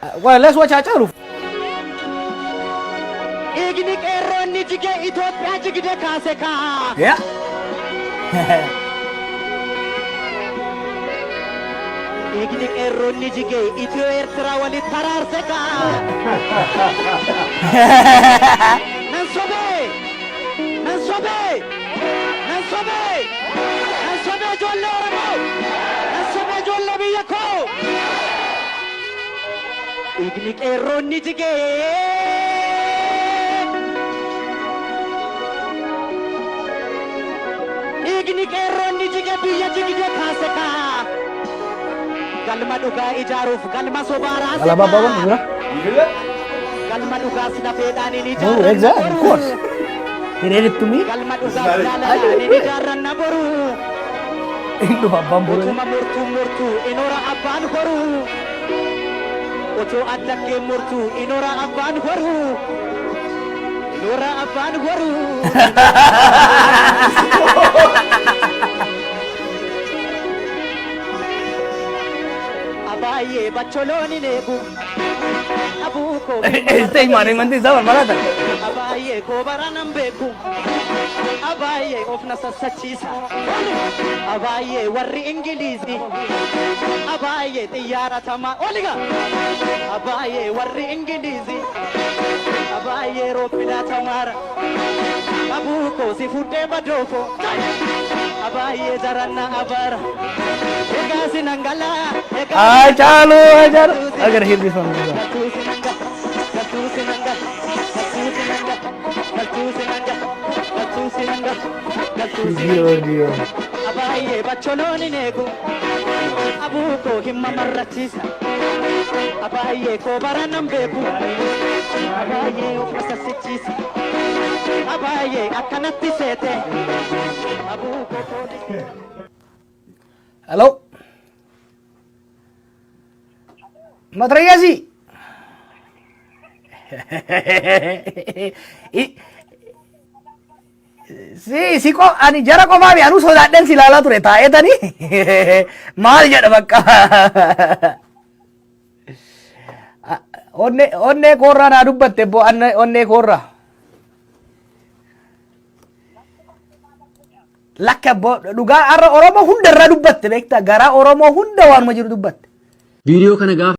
let's watch Acharu. Igni keronni jige Ethiopia jigde kaseka. Yeah. Igni keronni jige Ethiopia wali tararseka. Nansobe jolle oramo. Nansobe jolle biyako. Igni keronni jige Igni keronni jige biyya jigde kaseka. Galma dhuga ijaaruf galma sobara Ala baba bang, gimana? galma dhuga sida fedani ni Oh, exactly, of course. He read it to me. galma dhuga sida ni jaran naboru Indo abang buru. Otuma murtu inora abban horu Oto adake murtu inora abban horu Inora abban horu Abaye bacholoni nebu Abuko Este mane mandi zaman mana tak? Abaye ko baranam beku Abaye ofna sachisa Abaye warri ingilizi Abaye tiyara tama oliga Abaye warri ingilizi Abaye ropida tamara Abuko si fude badoko Abaye jaranna abara Egasi nangala Achalu. Agar hear this one. Dio. Abaye bacholoni negu Abuko himma marratisa Abaye ko baranam beku Abaye ofasa sichisa Abaye akanatti sete Abuko Hello. Matrayasi. Si ko ani jara ko mami anu sodaadhan si ilaalaa ture taa'eetani maal jedha bakka onnee koorraa naa dubbatte bo onnee koorraa lakka bo dhugaa har'a Oromoo hunda irraa dubbatte beektaa garaa Oromoo hunda waanuma jiru dubbatte. Video kana gaafa